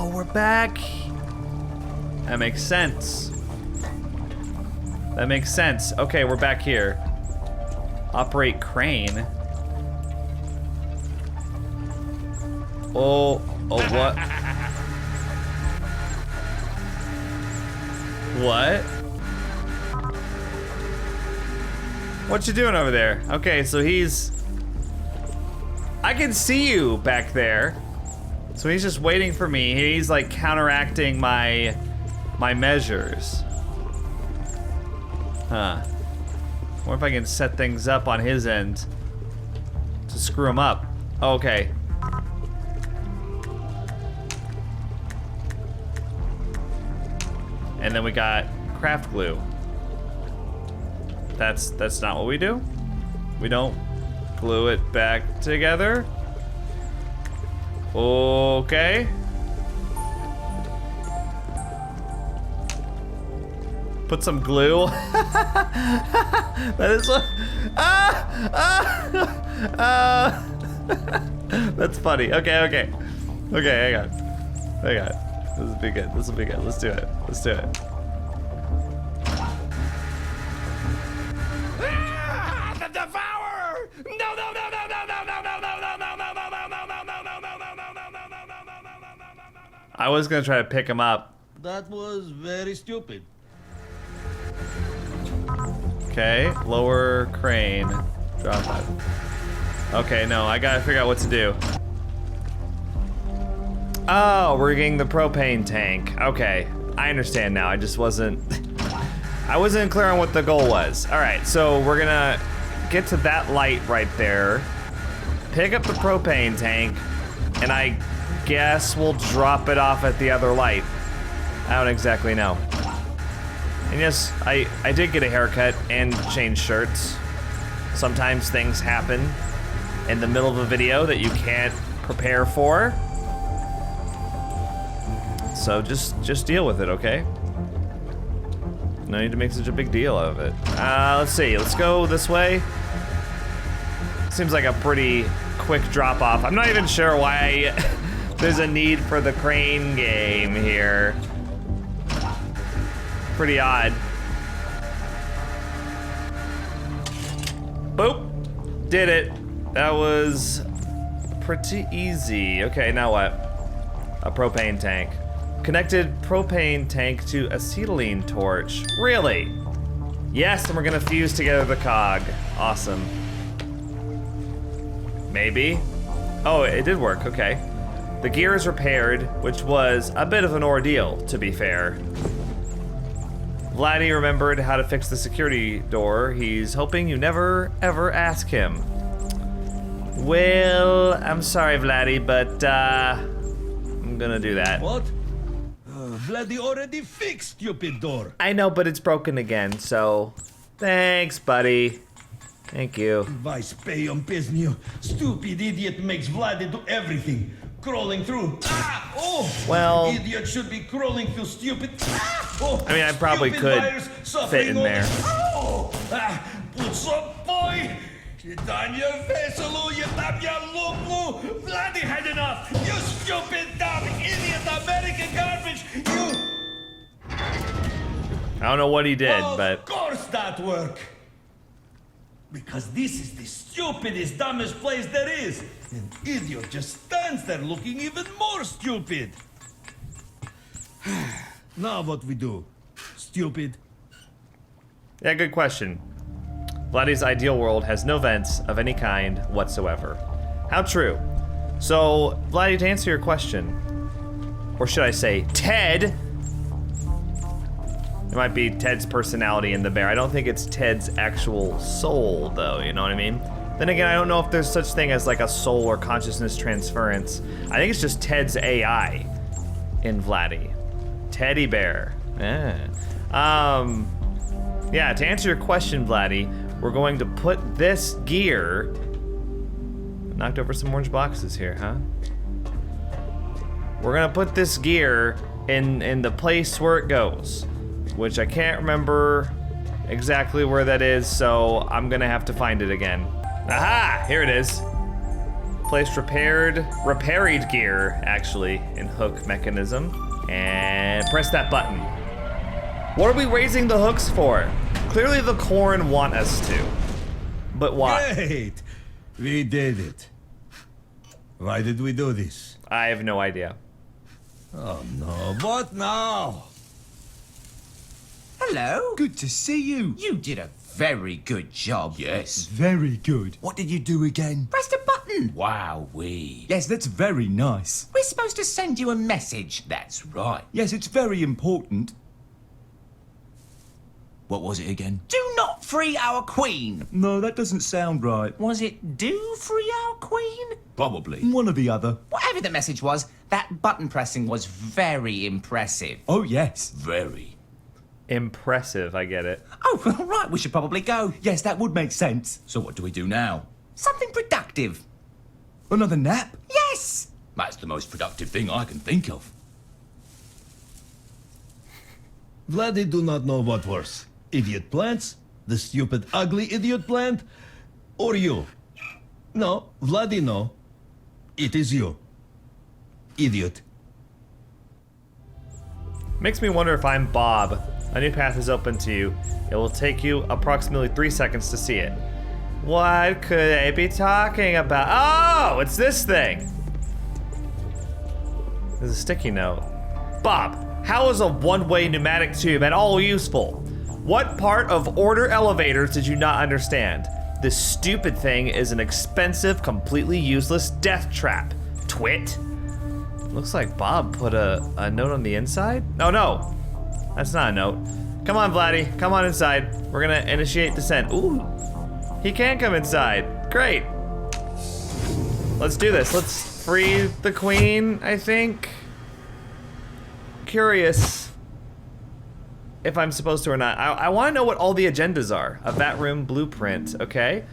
Oh, we're back. That makes sense. That makes sense. Okay, we're back here. Operate crane. Oh, what? What? What you doing over there? Okay, so I can see you back there. So he's just waiting for me. He's like counteracting my measures. Huh. Or if I can set things up on his end to screw him up. Okay. And then we got craft glue. That's not what we do. We don't glue it back together. Okay. Put some glue. That is what. That's funny. Okay, hang on. This will be good. Let's do it. The devourer! No! I was gonna try to pick him up. That was very stupid. Okay, lower crane. Drop it. Okay, no, I gotta figure out what to do. Oh, we're getting the propane tank. Okay, I understand now. I just wasn't clear on what the goal was. All right, so we're gonna get to that light right there, pick up the propane tank, and I guess we'll drop it off at the other light. I don't exactly know. And yes, I did get a haircut and change shirts. Sometimes things happen in the middle of a video that you can't prepare for. So just deal with it, okay? No need to make such a big deal out of it. Let's see, let's go this way. Seems like a pretty quick drop off. I'm not even sure why there's a need for the crane game here. Pretty odd. Boop, did it. That was pretty easy. Okay, now what? A propane tank. Connected propane tank to acetylene torch. Really? Yes, and we're gonna fuse together the cog. Awesome. Maybe. Oh, it did work, okay. The gear is repaired, which was a bit of an ordeal, to be fair. Vladdy remembered how to fix the security door. He's hoping you never, ever ask him. Well, I'm sorry, Vladdy, but I'm gonna do that. What? Vladdy already fixed stupid door. I know, but it's broken again, so thanks, buddy. Thank you. Vice pay on Piznio. Stupid idiot makes Vladdy do everything. Crawling through. Ah! Oh! Well, idiot should be crawling through stupid. Ah! Oh! I mean, I probably could fit in there. Oh! Ah! What's up, boy? Tanya Veselu, you damn ya lupu! Vladdy had enough! You stupid, dumb, idiot, American garbage! You... I don't know what he did, but... Of course that worked! Because this is the stupidest, dumbest place there is! An idiot just stands there looking even more stupid! Now what we do? Stupid? Yeah, good question. Vladdy's ideal world has no vents of any kind whatsoever. How true. So, Vladdy, to answer your question, or should I say, Ted. It might be Ted's personality in the bear. I don't think it's Ted's actual soul, though, you know what I mean? Then again, I don't know if there's such thing as like a soul or consciousness transference. I think it's just Ted's AI in Vladdy. Teddy bear. Yeah, to answer your question, Vladdy, we're going to put this gear... Knocked over some orange boxes here, huh? We're gonna put this gear in the place where it goes, which I can't remember exactly where that is, so I'm gonna have to find it again. Aha! Here it is. Placed repaired gear, actually, in hook mechanism. And press that button. What are we raising the hooks for? Clearly the corn want us to. But why? Great! We did it. Why did we do this? I have no idea. Oh no, what now? Hello. Good to see you. You did a very good job. Yes. Very good. What did you do again? Press the button. Wowee. Yes, that's very nice. We're supposed to send you a message. That's right. Yes, it's very important. What was it again? Do not free our queen. No, that doesn't sound right. Was it do free our queen? Probably. One or the other. Whatever the message was, that button pressing was very impressive. Oh, yes. Very. Impressive, I get it. Oh, right, we should probably go. Yes, that would make sense. So what do we do now? Something productive. Another nap? Yes. That's the most productive thing I can think of. Vladdy do not know what worse. Idiot plants, the stupid ugly idiot plant, or you. No, Vladdy no. It is you. Idiot. Makes me wonder if I'm Bob. A new path is open to you. It will take you approximately 3 seconds to see it. What could they be talking about? Oh, it's this thing. There's a sticky note. Bob, how is a one-way pneumatic tube at all useful? What part of order elevators did you not understand? This stupid thing is an expensive, completely useless death trap. Twit. Looks like Bob put a note on the inside? Oh no, that's not a note. Come on, Vladdy, come on inside. We're gonna initiate descent. Ooh, he can come inside. Great. Let's do this. Let's free the queen, I think. Curious if I'm supposed to or not. I wanna know what all the agendas are. A vat room blueprint, okay?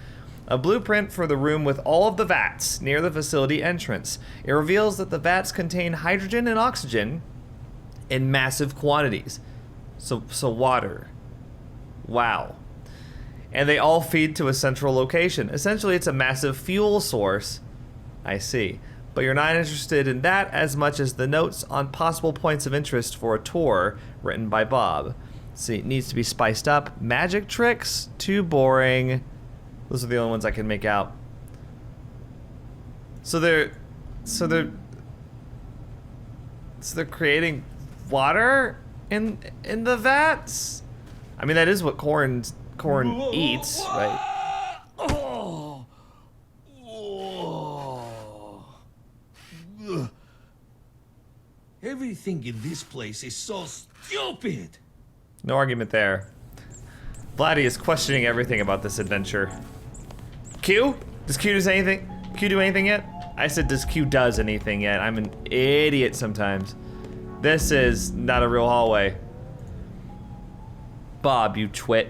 A blueprint for the room with all of the vats near the facility entrance. It reveals that the vats contain hydrogen and oxygen in massive quantities. So water. Wow. And they all feed to a central location. Essentially, it's a massive fuel source. I see. But you're not interested in that as much as the notes on possible points of interest for a tour written by Bob. See, it needs to be spiced up. Magic tricks? Too boring. Those are the only ones I can make out. So they're creating water in the vats? I mean, that is what corn eats, right? Oh. Ugh. Everything in this place is so stupid. No argument there. Vladdy is questioning everything about this adventure. Q? Does Q do anything? Q do anything yet? I said, does Q does anything yet? I'm an idiot sometimes. This is not a real hallway. Bob, you twit.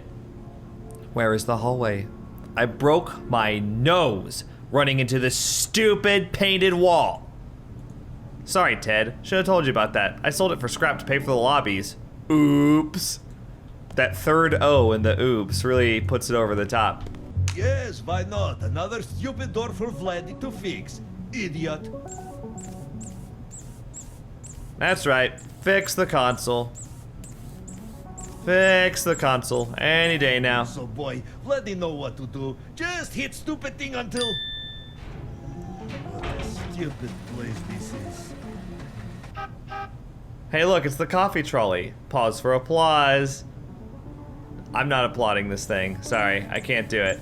Where is the hallway? I broke my nose running into this stupid painted wall. Sorry, Ted. Should have told you about that. I sold it for scrap to pay for the lobbies. Oops. That third O in the oops really puts it over the top. Yes, why not? Another stupid door for Vladdy to fix. Idiot. That's right. Fix the console. Fix the console. Any day now. So boy, Vladdy know what to do. Just hit stupid thing until... What a stupid place this is. Hey look, it's the coffee trolley. Pause for applause. I'm not applauding this thing. Sorry, I can't do it.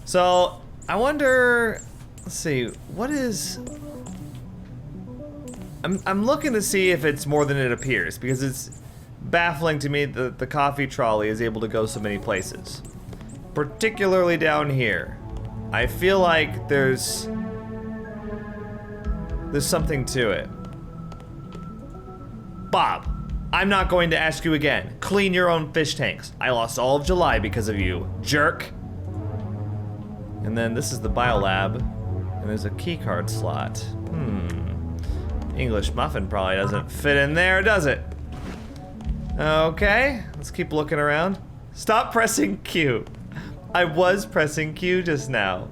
So, I wonder... Let's see, what is... I'm looking to see if it's more than it appears, because it's baffling to me that the coffee trolley is able to go so many places. Particularly down here. I feel like there's something to it. Bob, I'm not going to ask you again. Clean your own fish tanks. I lost all of July because of you, jerk. And then this is the biolab, and there's a keycard slot. English muffin probably doesn't fit in there, does it? Okay, let's keep looking around. Stop pressing Q. I was pressing Q just now.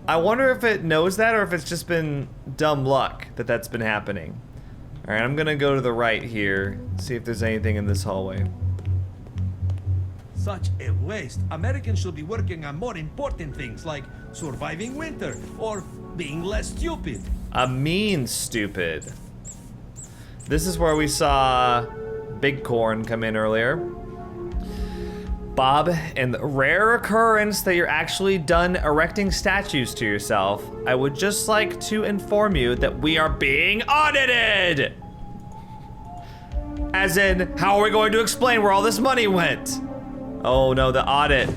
I wonder if it knows that or if it's just been dumb luck that that's been happening. All right, I'm gonna go to the right here, see if there's anything in this hallway. Such a waste. Americans should be working on more important things like surviving winter or being less stupid. A mean stupid. This is where we saw Big Corn come in earlier. Bob, in the rare occurrence that you're actually done erecting statues to yourself, I would just like to inform you that we are being audited! As in, how are we going to explain where all this money went? Oh no, the audit.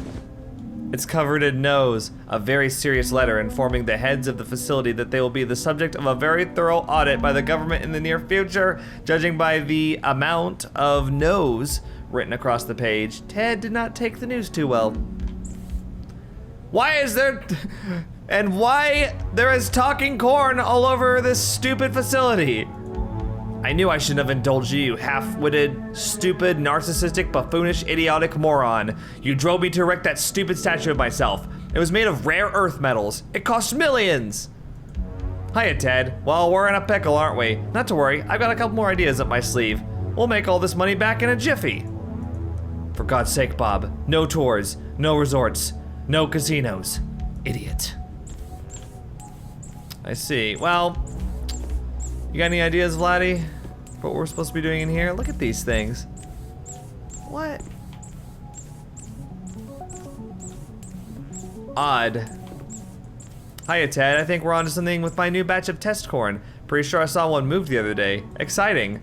It's covered in no's, a very serious letter informing the heads of the facility that they will be the subject of a very thorough audit by the government in the near future. Judging by the amount of no's written across the page, Ted did not take the news too well. Why is there... and why there is talking corn all over this stupid facility? I knew I shouldn't have indulged you, half-witted, stupid, narcissistic, buffoonish, idiotic moron. You drove me to erect that stupid statue of myself. It was made of rare earth metals. It cost millions. Hiya, Ted. Well, we're in a pickle, aren't we? Not to worry, I've got a couple more ideas up my sleeve. We'll make all this money back in a jiffy. For God's sake, Bob, no tours, no resorts, no casinos. Idiot. I see. Well, you got any ideas, Vladdy? What we're supposed to be doing in here? Look at these things. What? Odd. Hiya, Ted. I think we're onto something with my new batch of test corn. Pretty sure I saw one move the other day. Exciting.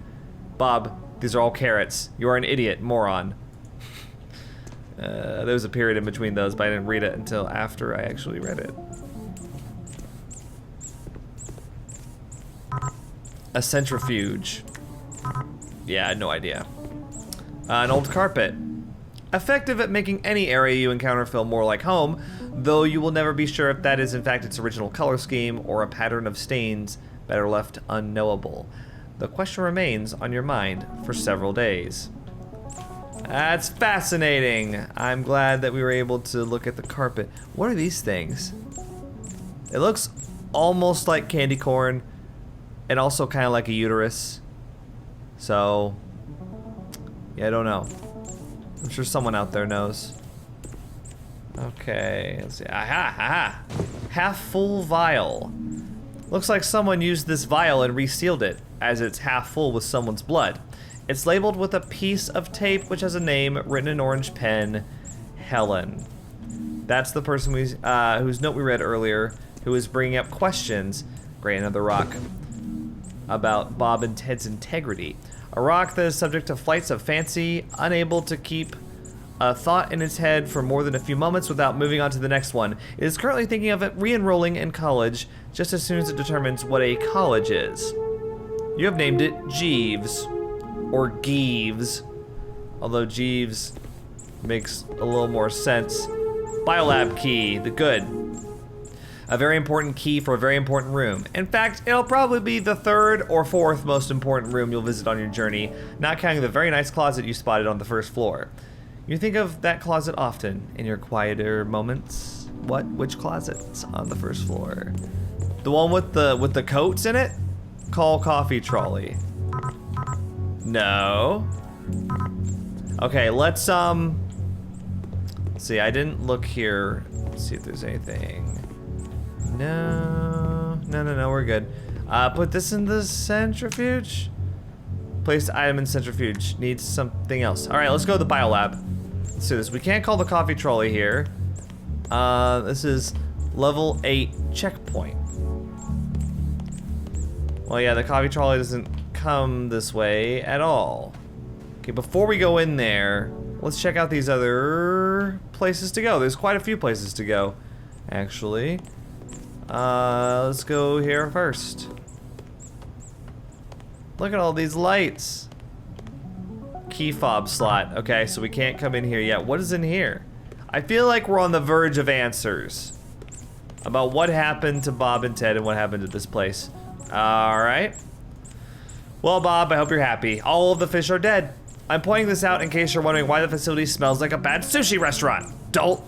Bob, these are all carrots. You are an idiot, moron. There was a period in between those, but I didn't read it until after I actually read it. A centrifuge. Yeah, I had no idea. An old carpet. Effective at making any area you encounter feel more like home, though you will never be sure if that is in fact its original color scheme or a pattern of stains better left unknowable. The question remains on your mind for several days. That's fascinating. I'm glad that we were able to look at the carpet. What are these things? It looks almost like candy corn and also kind of like a uterus. So, yeah, I don't know. I'm sure someone out there knows. Okay, let's see. Aha, aha. Half full vial. Looks like someone used this vial and resealed it, as it's half full with someone's blood. It's labeled with a piece of tape which has a name written in orange pen, Helen. That's the person whose note we read earlier, who was bringing up questions, great, another rock, about Bob and Ted's integrity. A rock that is subject to flights of fancy, unable to keep a thought in its head for more than a few moments without moving on to the next one. It is currently thinking of it re-enrolling in college just as soon as it determines what a college is. You have named it Jeeves, or Geeves, although Jeeves makes a little more sense. Biolab key, the good. A very important key for a very important room. In fact, it'll probably be the third or fourth most important room you'll visit on your journey, not counting the very nice closet you spotted on the first floor. You think of that closet often in your quieter moments. Which closet's on the first floor? The one with the coats in it? Call coffee trolley. No. Okay, let's see, I didn't look here. Let's see if there's anything. No, we're good. Put this in the centrifuge. Place item in centrifuge. Needs something else. All right, let's go to the biolab. Let's do this. We can't call the coffee trolley here. This is level 8 checkpoint. Well, yeah, the coffee trolley doesn't come this way at all. Okay, before we go in there, let's check out these other places to go. There's quite a few places to go, actually. Let's go here first. Look at all these lights. Key fob slot. Okay, so we can't come in here yet. What is in here? I feel like we're on the verge of answers about what happened to Bob and Ted and what happened to this place. All right. Well, Bob, I hope you're happy. All of the fish are dead. I'm pointing this out in case you're wondering why the facility smells like a bad sushi restaurant. Dolt.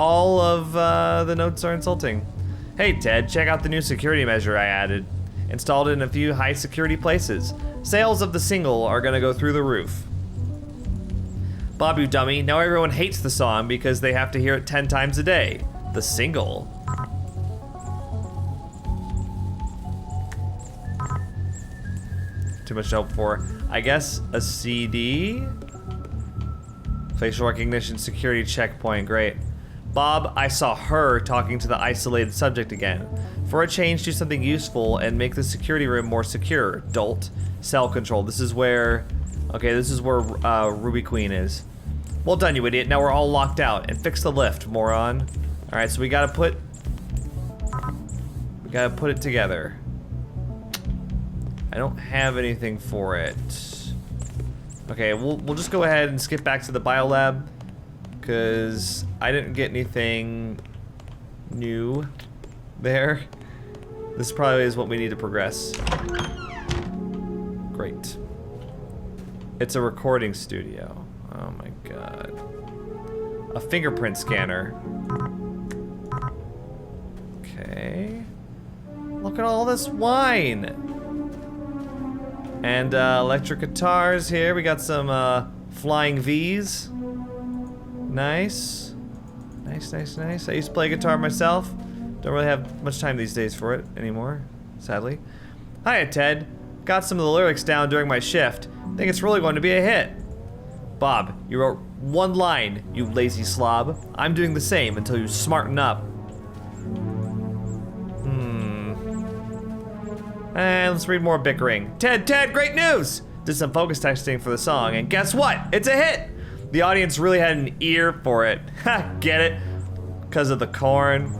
all of the notes are insulting. Hey Ted, check out the new security measure I added. Installed it in a few high security places. Sales of the single are gonna go through the roof. Bob, you dummy, now everyone hates the song because they have to hear it 10 times a day. The single. Too much to hope for. I guess a CD? Facial recognition security checkpoint, great. Bob, I saw her talking to the isolated subject again. For a change, do something useful and make the security room more secure. Dolt. Cell control. This is where... Okay, this is where Ruby Queen is. Well done, you idiot. Now we're all locked out. And fix the lift, moron. Alright, so we gotta put it together. I don't have anything for it. Okay, we'll just go ahead and skip back to the biolab, because I didn't get anything new there. This probably is what we need to progress. Great. It's a recording studio. Oh my god. A fingerprint scanner. Okay. Look at all this wine! And electric guitars here. We got some flying V's. Nice. Nice, nice, nice. I used to play guitar myself. Don't really have much time these days for it anymore, sadly. Hiya, Ted. Got some of the lyrics down during my shift. Think it's really going to be a hit. Bob, you wrote one line, you lazy slob. I'm doing the same until you smarten up. And let's read more bickering. Ted, great news! Did some focus testing for the song, and guess what? It's a hit! The audience really had an ear for it. Ha, get it? Because of the corn.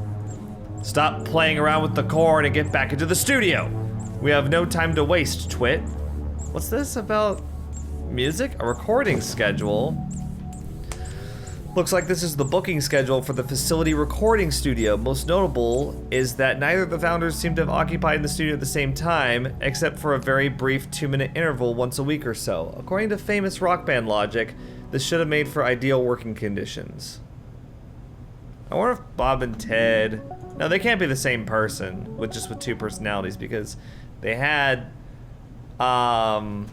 Stop playing around with the corn and get back into the studio. We have no time to waste, twit. What's this about music? A recording schedule. Looks like this is the booking schedule for the facility recording studio. Most notable is that neither of the founders seem to have occupied the studio at the same time, except for a very brief 2-minute interval once a week or so. According to famous rock band logic, this should have made for ideal working conditions. I wonder if Bob and Ted... No, they can't be the same person, with two personalities, because they had... Wow.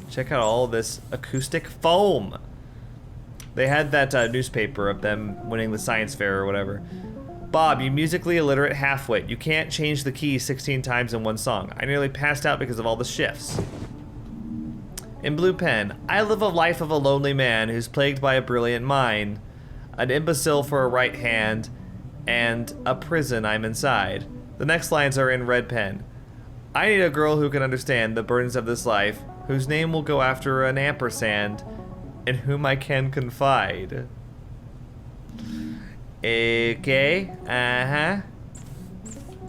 Check out all this acoustic foam. They had that newspaper of them winning the science fair or whatever. Bob, you musically illiterate halfwit. You can't change the key 16 times in one song. I nearly passed out because of all the shifts. In blue pen, I live a life of a lonely man who's plagued by a brilliant mind, an imbecile for a right hand, and a prison I'm inside. The next lines are in red pen. I need a girl who can understand the burdens of this life, whose name will go after an ampersand, in whom I can confide. Okay,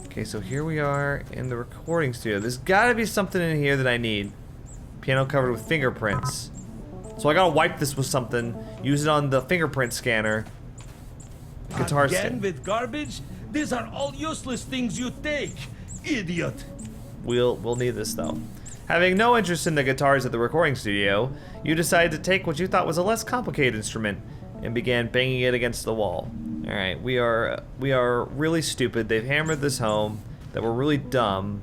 Okay, so here we are in the recording studio. There's gotta be something in here that I need. Piano covered with fingerprints. So I gotta wipe this with something, use it on the fingerprint scanner. Guitar Again with garbage? These are all useless things you take, idiot. We'll need this though. Having no interest in the guitars at the recording studio, you decided to take what you thought was a less complicated instrument and began banging it against the wall. All right, we are really stupid. They've hammered this home that we're really dumb.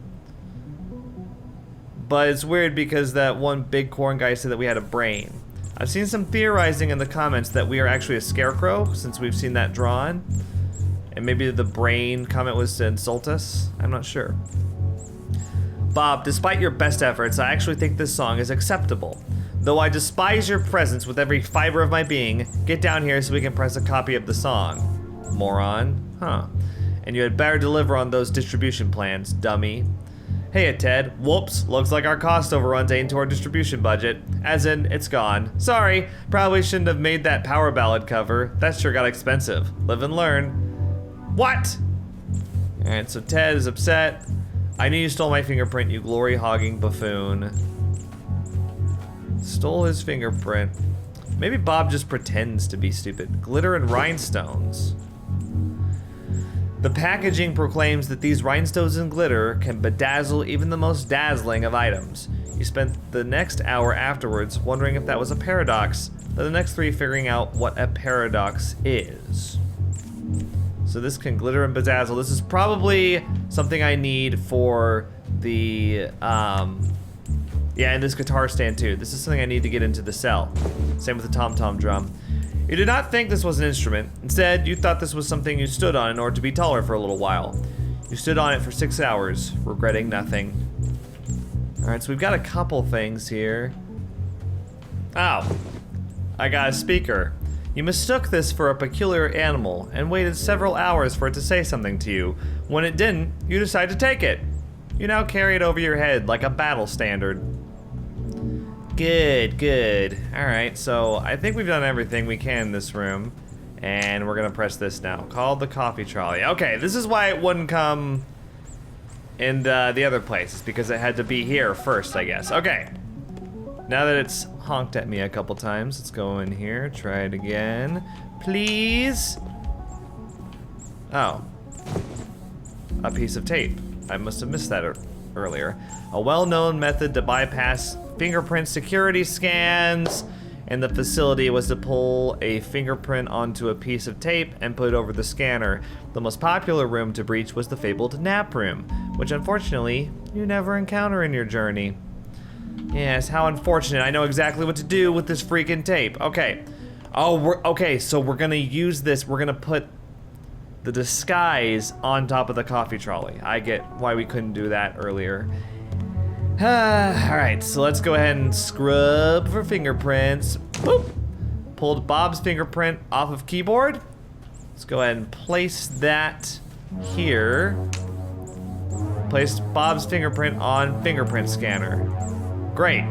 But it's weird because that one big corn guy said that we had a brain. I've seen some theorizing in the comments that we are actually a scarecrow since we've seen that drawn. And maybe the brain comment was to insult us. I'm not sure. Bob, despite your best efforts, I actually think this song is acceptable. Though I despise your presence with every fiber of my being, get down here so we can press a copy of the song. Moron. Huh. And you had better deliver on those distribution plans, dummy. Hey, Ted. Whoops. Looks like our cost overruns ate into our distribution budget. As in, it's gone. Sorry. Probably shouldn't have made that power ballad cover. That sure got expensive. Live and learn. What? Alright, so Ted is upset. I knew you stole my fingerprint, you glory-hogging buffoon. Stole his fingerprint. Maybe Bob just pretends to be stupid. Glitter and rhinestones. The packaging proclaims that these rhinestones and glitter can bedazzle even the most dazzling of items. You spent the next hour afterwards wondering if that was a paradox, but the next 3 figuring out what a paradox is. So this can glitter and bedazzle. This is probably something I need for the, yeah, and this guitar stand too. This is something I need to get into the cell. Same with the tom-tom drum. You did not think this was an instrument. Instead, you thought this was something you stood on in order to be taller for a little while. You stood on it for 6 hours, regretting nothing. Alright, so we've got a couple things here. Oh, I got a speaker. You mistook this for a peculiar animal and waited several hours for it to say something to you. When it didn't, you decided to take it. You now carry it over your head like a battle standard. Good, good. Alright, so I think we've done everything we can in this room. And we're gonna press this now. Call the coffee trolley. Okay, this is why it wouldn't come in the other place. It's because it had to be here first, I guess. Okay. Now that it's honked at me a couple times, let's go in here, try it again. Please? Oh. A piece of tape. I must have missed that earlier. A well-known method to bypass fingerprint security scans, and the facility was to pull a fingerprint onto a piece of tape and put it over the scanner. The most popular room to breach was the fabled nap room, which unfortunately you never encounter in your journey. Yes, how unfortunate. I know exactly what to do with this freaking tape. Okay. Oh, okay, so we're gonna use this. We're gonna put the disguise on top of the coffee trolley. I get why we couldn't do that earlier. Alright, so let's go ahead and scrub for fingerprints. Boop! Pulled Bob's fingerprint off of keyboard. Let's go ahead and place that here. Placed Bob's fingerprint on fingerprint scanner. Great.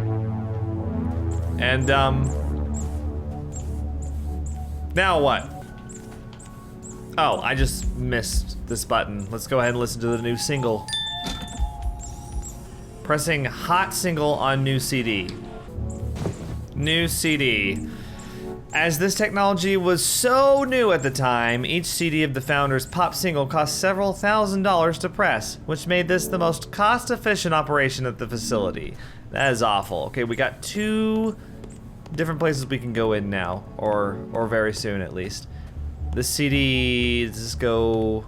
And, now what? Oh, I just missed this button. Let's go ahead and listen to the new single. Pressing hot single on new CD. New CD. As this technology was so new at the time, each CD of the Founders pop single cost several $1,000s to press, which made this the most cost-efficient operation at the facility. That is awful. Okay, we got 2 different places we can go in now, or very soon at least. The CD, does this go...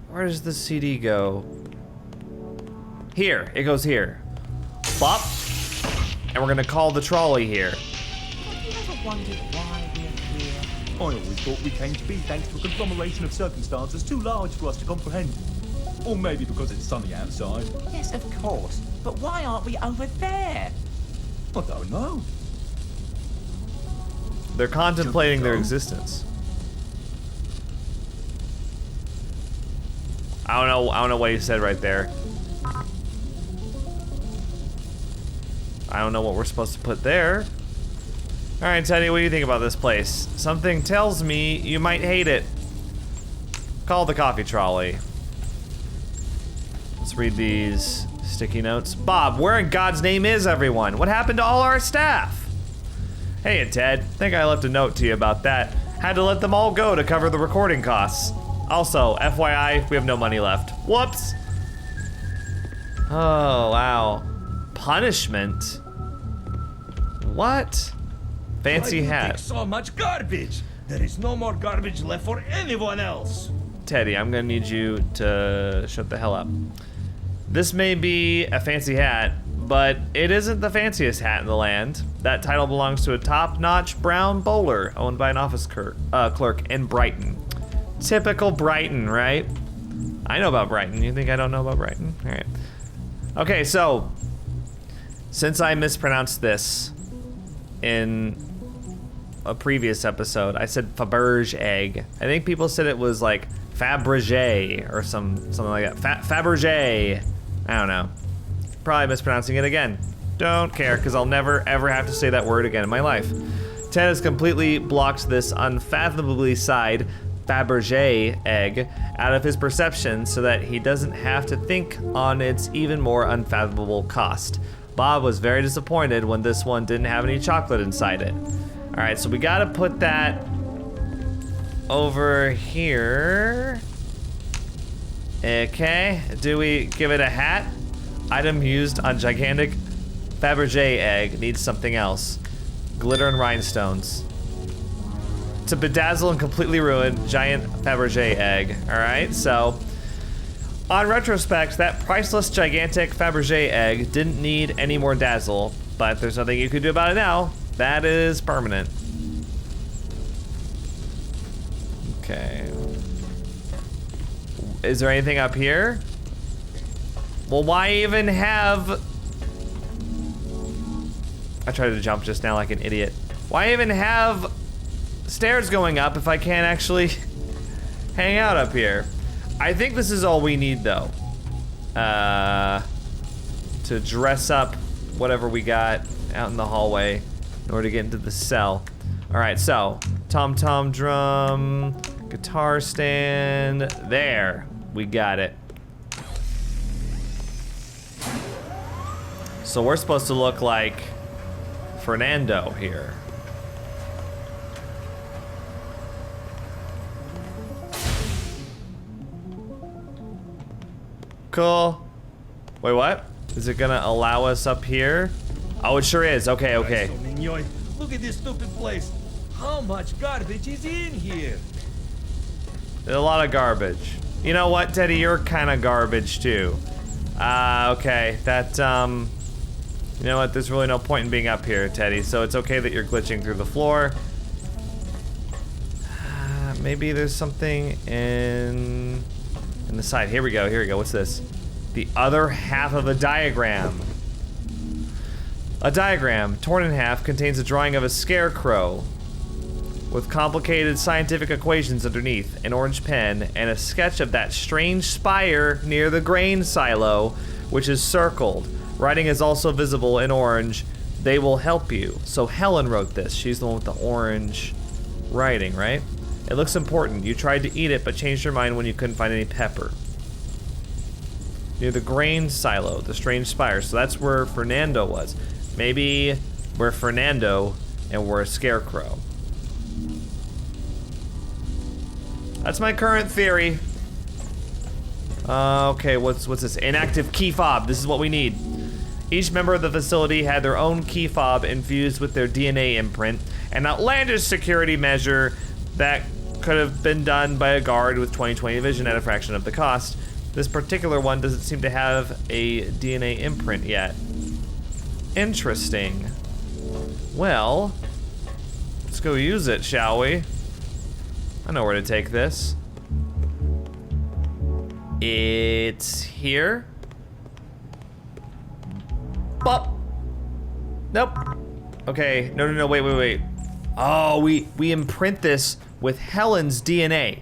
Where does the CD go? Here, it goes here. Bop. And we're gonna call the trolley here. Have you ever wondered why we're here? I always thought we came to be thanks to a conglomeration of circumstances too large for us to comprehend. Or maybe because it's sunny outside. Yes, of course. But why aren't we over there? I don't know. They're contemplating their existence. I don't know what he said right there. I don't know what we're supposed to put there. Alright, Teddy, what do you think about this place? Something tells me you might hate it. Call the coffee trolley. Let's read these sticky notes. Bob, where in God's name is everyone? What happened to all our staff? Hey, Ted, think I left a note to you about that. Had to let them all go to cover the recording costs. Also, FYI, we have no money left. Whoops. Oh, wow. Punishment? What? Fancy Why do you hat. take so much garbage? There is no more garbage left for anyone else. Teddy, I'm gonna need you to shut the hell up. This may be a fancy hat, but it isn't the fanciest hat in the land. That title belongs to a top-notch brown bowler owned by an office clerk in Brighton. Typical Brighton, right? I know about Brighton. You think I don't know about Brighton? All right. Okay, so since I mispronounced this in a previous episode, I said Faberge egg. I think people said it was like Fabergé or something like that. Fabergé. I don't know. Probably mispronouncing it again. Don't care, because I'll never ever have to say that word again in my life. Ted has completely blocked this unfathomably side Fabergé egg out of his perception so that he doesn't have to think on its even more unfathomable cost. Bob was very disappointed when this one didn't have any chocolate inside it. All right, so we gotta put that over here. Okay, do we give it a hat? Item used on gigantic Fabergé egg needs something else. Glitter and rhinestones. To bedazzle and completely ruin giant Fabergé egg. All right, so on retrospect, that priceless gigantic Fabergé egg didn't need any more dazzle, but there's nothing you can do about it now. That is permanent. Okay. Is there anything up here? Well, why even have... I tried to jump just now like an idiot. Why even have stairs going up if I can't actually hang out up here? I think this is all we need though. To dress up whatever we got out in the hallway in order to get into the cell. All right, so tom-tom drum, guitar stand, there, we got it. So we're supposed to look like Fernando here. Cool. Wait, what? Is it gonna allow us up here? Oh, it sure is. Okay, okay. Look at this stupid place. How much garbage is in here? There's a lot of garbage. You know what, Teddy? You're kind of garbage too. Okay. That, you know what? There's really no point in being up here, Teddy. So it's okay that you're glitching through the floor. Maybe there's something in the side. Here we go. Here we go. What's this? The other half of a diagram. A diagram, torn in half, contains a drawing of a scarecrow with complicated scientific equations underneath, an orange pen, and a sketch of that strange spire near the grain silo, which is circled. Writing is also visible in orange. They will help you. So Helen wrote this. She's the one with the orange writing, right? It looks important. You tried to eat it, but changed your mind when you couldn't find any pepper. Near the grain silo, the strange spire. So that's where Fernando was. Maybe we're Fernando and we're a scarecrow. That's my current theory. Okay, what's this? Inactive key fob. This is what we need. Each member of the facility had their own key fob infused with their DNA imprint, an outlandish security measure that could have been done by a guard with 20/20 vision at a fraction of the cost. This particular one doesn't seem to have a DNA imprint yet. Interesting. Well, let's go use it, shall we? I know where to take this. It's here. Bop. Nope. Okay, no, wait. Oh, we imprint this with Helen's DNA,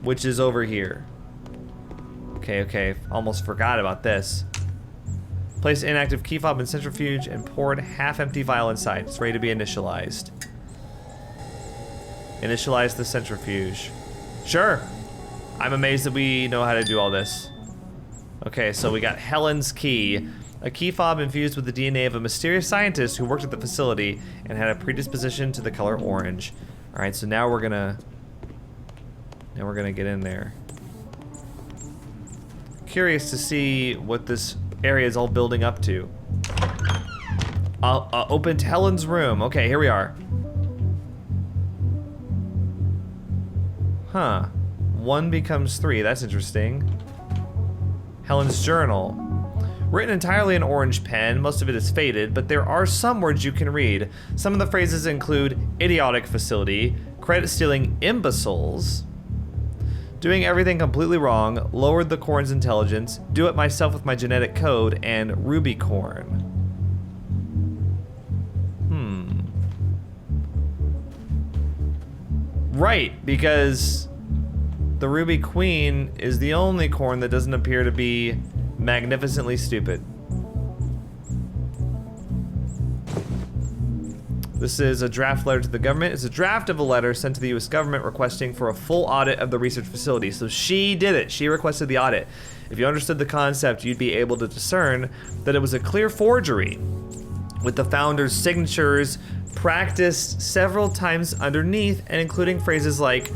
which is over here. Okay, almost forgot about this. Place inactive key fob in centrifuge and poured half-empty vial inside. It's ready to be initialized. Initialize the centrifuge. Sure. I'm amazed that we know how to do all this. Okay, so we got Helen's key. A key fob infused with the DNA of a mysterious scientist who worked at the facility and had a predisposition to the color orange. All right, so now we're gonna get in there. Curious to see what this area is all building up to. Opened Helen's room. Okay, here we are. Huh. 1 becomes 3. That's interesting. Helen's journal. Written entirely in orange pen, most of it is faded, but there are some words you can read. Some of the phrases include idiotic facility, credit-stealing imbeciles, doing everything completely wrong, lowered the corn's intelligence, do it myself with my genetic code, and ruby corn. Right, because the Ruby Queen is the only corn that doesn't appear to be magnificently stupid. This is a draft letter to the government. It's a draft of a letter sent to the US government requesting for a full audit of the research facility. So she did it. She requested the audit. If you understood the concept, you'd be able to discern that it was a clear forgery, with the founder's signatures practiced several times underneath, and including phrases like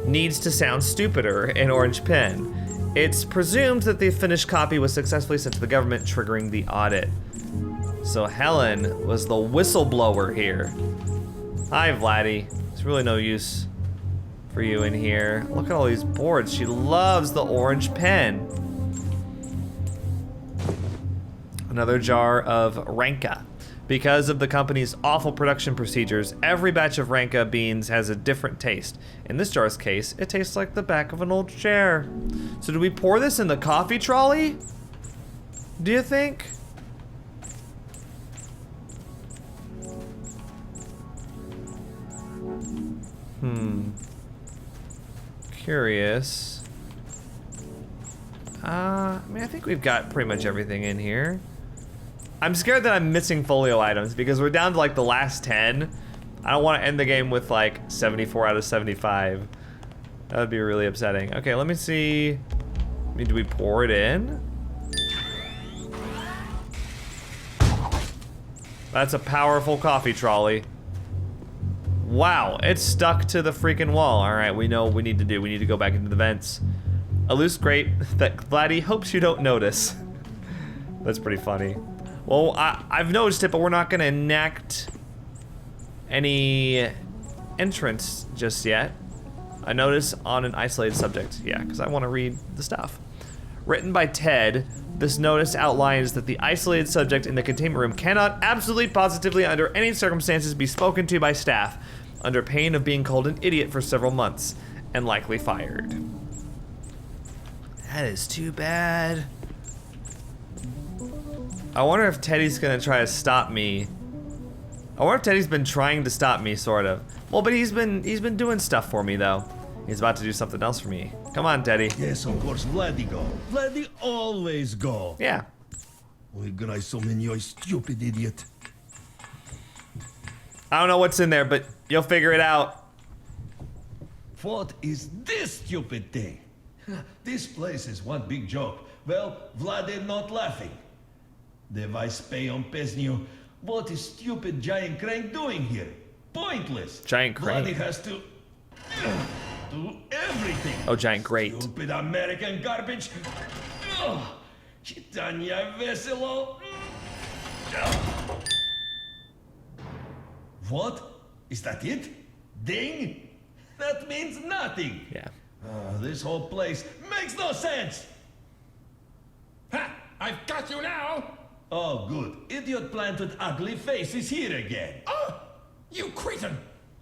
needs to sound stupider in orange pen. It's presumed that the finished copy was successfully sent to the government, triggering the audit. So Helen was the whistleblower here. Hi, Vladdy. There's really no use for you in here. Look at all these boards. She loves the orange pen. Another jar of Ranka. Because of the company's awful production procedures, every batch of Ranka beans has a different taste. In this jar's case, it tastes like the back of an old chair. So do we pour this in the coffee trolley? Do you think? Curious. I mean, I think we've got pretty much everything in here. I'm scared that I'm missing folio items because we're down to like the last 10. I don't want to end the game with like 74 out of 75. That would be really upsetting. Okay, let me see. I mean, do we pour it in? That's a powerful coffee trolley. Wow, it's stuck to the freaking wall. All right, we know what we need to do. We need to go back into the vents. A loose grate that Vladdy hopes you don't notice. That's pretty funny. Well, I've noticed it, but we're not gonna enact any entrance just yet. A notice on an isolated subject. Yeah, because I want to read the stuff. Written by Ted, this notice outlines that the isolated subject in the containment room cannot absolutely positively under any circumstances be spoken to by staff under pain of being called an idiot for several months and likely fired. That is too bad. I wonder if Teddy's gonna try to stop me. I wonder if Teddy's been trying to stop me, sort of. Well, but he's been doing stuff for me though. He's about to do something else for me. Come on, Teddy. Yes, of course, Vladdy go. Vladdy always go. Yeah. Oj, graj som en you stupid idiot. I don't know what's in there, but you'll figure it out. What is this stupid thing? This place is one big joke. Well, Vladdy not laughing. The vice pay on Pesnio. What is stupid giant crane doing here? Pointless. Giant crane. Vladdy has to do everything. Oh, giant grate. Stupid American garbage. Читание весело. What? Is that it? Ding? That means nothing. Yeah. This whole place makes no sense. Ha! I've got you now! Oh, good. Idiot plant with ugly face is here again. Oh! You cretin!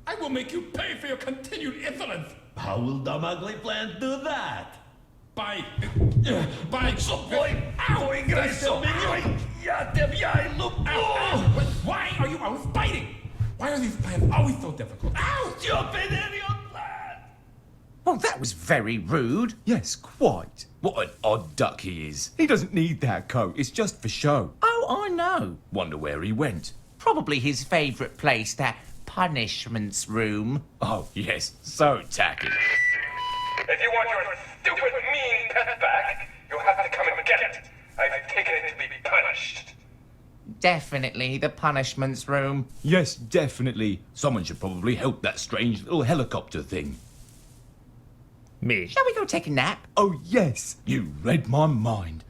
I will make you pay for your continued insolence! How will dumb ugly plant do that? By... So boy, boy, graj som en you. Ja тебе look. Why are you always biting? Why are these plants always so difficult? Ow! Stupid idiot plant. Well, that was very rude. Yes, quite. What an odd duck he is. He doesn't need that coat. It's just for show. Oh, I know. Wonder where he went. Probably his favourite place, that punishments room. Oh, yes. So tacky. If you want your stupid, mean pet back, you'll have to come and get it. I've taken it to be punished. Definitely the punishments room. Yes, definitely. Someone should probably help that strange little helicopter thing. Me. Shall we go take a nap? Oh, yes. You read my mind.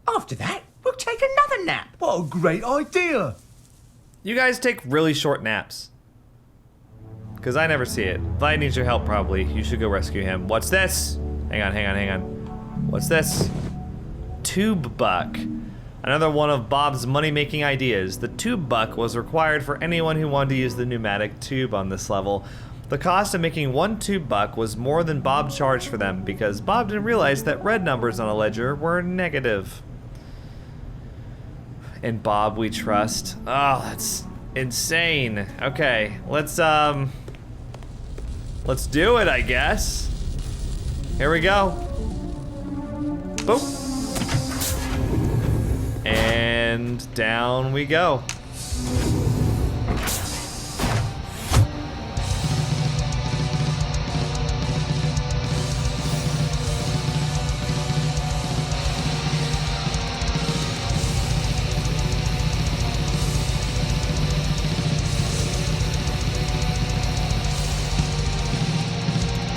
After that, we'll take another nap. What a great idea. You guys take really short naps. Because I never see it. Vlad needs your help, probably. You should go rescue him. What's this? Hang on. What's this? Tube buck. Another one of Bob's money-making ideas. The tube buck was required for anyone who wanted to use the pneumatic tube on this level. The cost of making one tube buck was more than Bob charged for them because Bob didn't realize that red numbers on a ledger were negative. In Bob we trust. Oh, that's insane. Okay, let's do it, I guess. Here we go. Boop. And down we go.